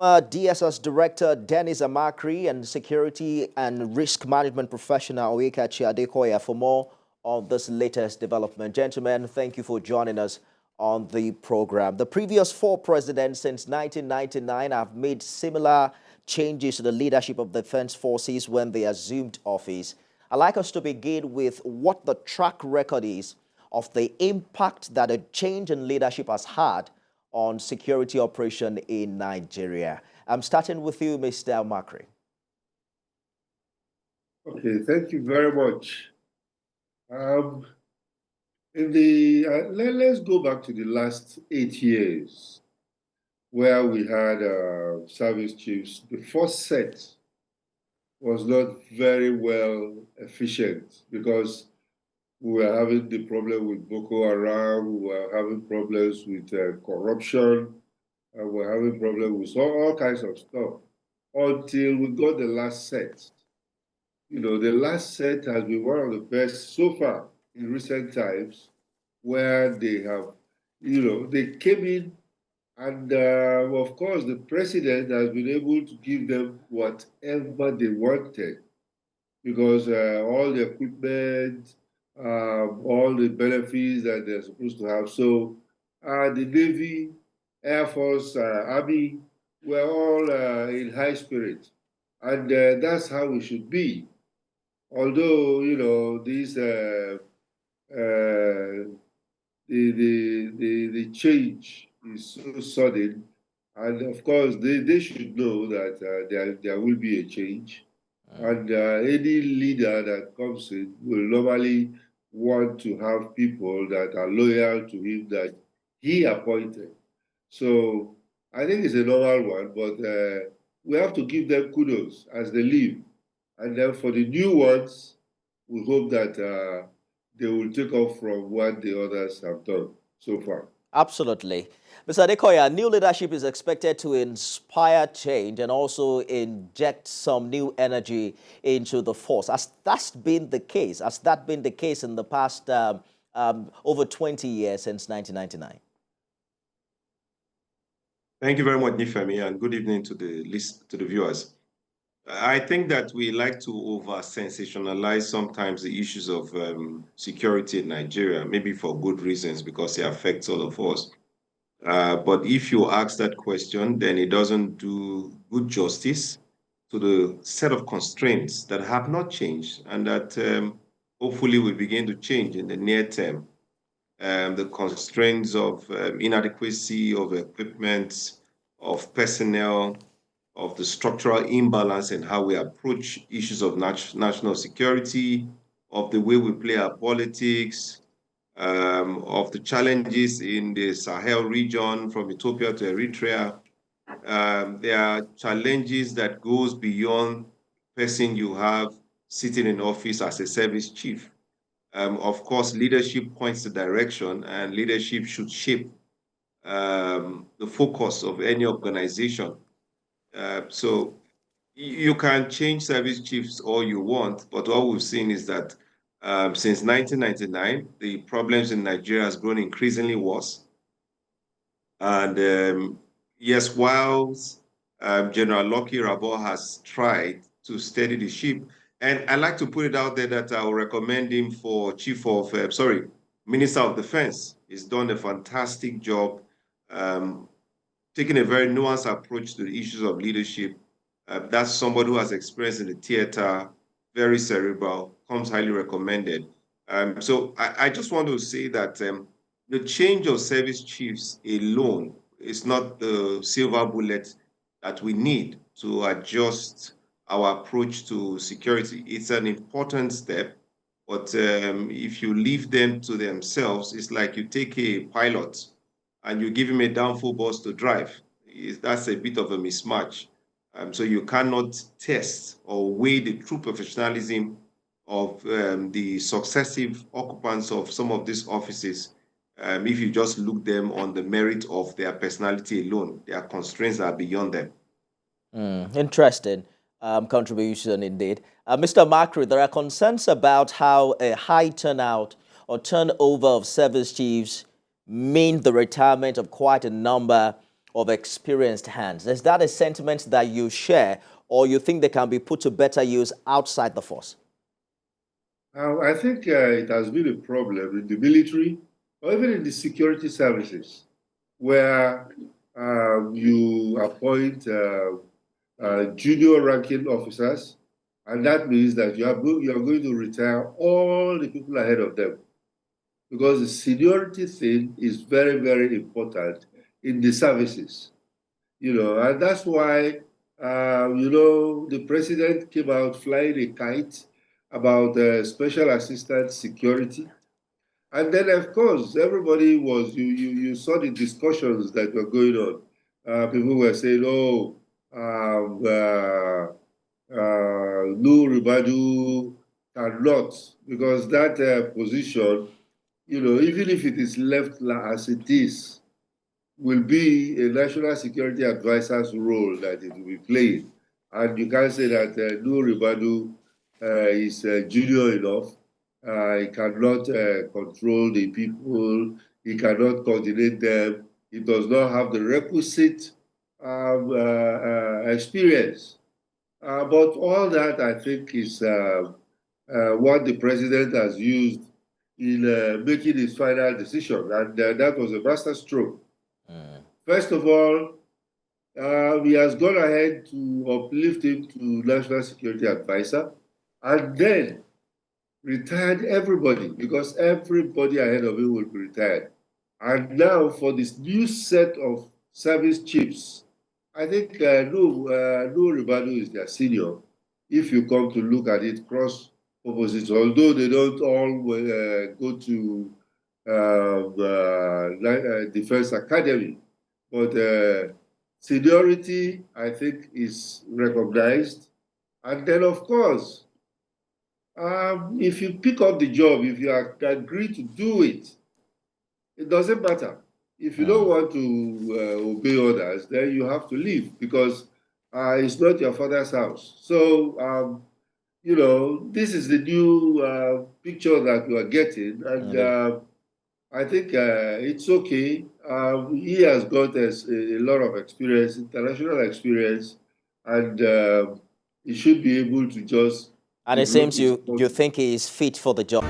DSS Director Dennis Amakri and Security and Risk Management Professional Oyeka Chiadekoya for more on this latest development. Gentlemen, thank you for joining us on the program. The previous 4 presidents since 1999 have made similar changes to the leadership of the defense forces when they assumed office. I'd like us to begin with what the track record is of the impact that a change in leadership has had on security operation in Nigeria. I'm starting with you, Mr. Makri. Okay, thank you very much. Let's go back to the last 8 years where we had service chiefs. The first set was not very well efficient because we were having the problem with Boko Haram, we were having problems with corruption, and we were having problems with all kinds of stuff until we got the last set. You know, the last set has been one of the best so far in recent times, where they have, they came in and of course the president has been able to give them whatever they wanted because all the equipment, all the benefits that they're supposed to have. So the Navy, Air Force, Army were all in high spirit. And that's how we should be. Although, these the change is so sudden, and of course they should know that there will be a change, and any leader that comes in will normally want to have people that are loyal to him that he appointed. So I think it's a normal one, but we have to give them kudos as they leave. And then for the new ones, we hope that they will take off from what the others have done so far. Absolutely. Mr. Adekoya, new leadership is expected to inspire change and also inject some new energy into the force. Has that been the case? Has that been the case in the past over 20 years since 1999? Thank you very much, Nifemi, and good evening to the viewers. I think that we like to over-sensationalize sometimes the issues of security in Nigeria, maybe for good reasons, because it affects all of us. But if you ask that question, then it doesn't do good justice to the set of constraints that have not changed and that hopefully will begin to change in the near term. The constraints of inadequacy of equipment, of personnel, of the structural imbalance in how we approach issues of national security, of the way we play our politics, of the challenges in the Sahel region from Ethiopia to Eritrea. There are challenges that goes beyond the person you have sitting in office as a service chief. Of course, leadership points the direction, and leadership should shape the focus of any organization. So you can change service chiefs all you want, but what we've seen is that since 1999, the problems in Nigeria has grown increasingly worse. And yes, whilst General Lucky Rabo has tried to steady the ship, and I like to put it out there that I will recommend him for Minister of Defense. He's done a fantastic job, taking a very nuanced approach to the issues of leadership. That's somebody who has experience in the theater, very cerebral, comes highly recommended. So I just want to say that the change of service chiefs alone is not the silver bullet that we need to adjust our approach to security. It's an important step, but if you leave them to themselves, it's like you take a pilot and you give him a downfall bus to drive. That's a bit of a mismatch. So you cannot test or weigh the true professionalism of the successive occupants of some of these offices if you just look them on the merit of their personality alone. Their constraints are beyond them. Interesting contribution indeed. Mr. Makri, there are concerns about how a high turnout or turnover of service chiefs mean the retirement of quite a number of experienced hands. Is that a sentiment that you share, or you think they can be put to better use outside the force? I think it has been a problem in the military or even in the security services, where you appoint junior ranking officers, and that means that you are going to retire all the people ahead of them, because the seniority thing is very, very important in the services, and that's why, the president came out flying a kite about special assistant security. And then, of course, everybody was, you saw the discussions that were going on. People were saying, oh, no, Ribadu cannot, because that position, even if it is left as it is, will be a national security advisor's role that it will be playing. And you can't say that Nuhu Ribadu is junior enough. He cannot control the people. He cannot coordinate them. He does not have the requisite experience. But all that, I think, is what the president has used in making his final decision. And that was a masterstroke. First of all, he has gone ahead to uplift him to National Security Advisor, and then retired everybody, because everybody ahead of him will be retired. And now for this new set of service chiefs, I think Nuhu Ribadu is their senior, if you come to look at it cross opposites, although they don't all go to Defense Academy. But seniority, I think, is recognized. And then, of course, if you pick up the job, if you agree to do it, it doesn't matter. If you don't want to obey orders, then you have to leave, because it's not your father's house. So, this is the new picture that we are getting. And I think it's okay. He has got a lot of experience, international experience, and he should be able to just... And it seems you think he is fit for the job.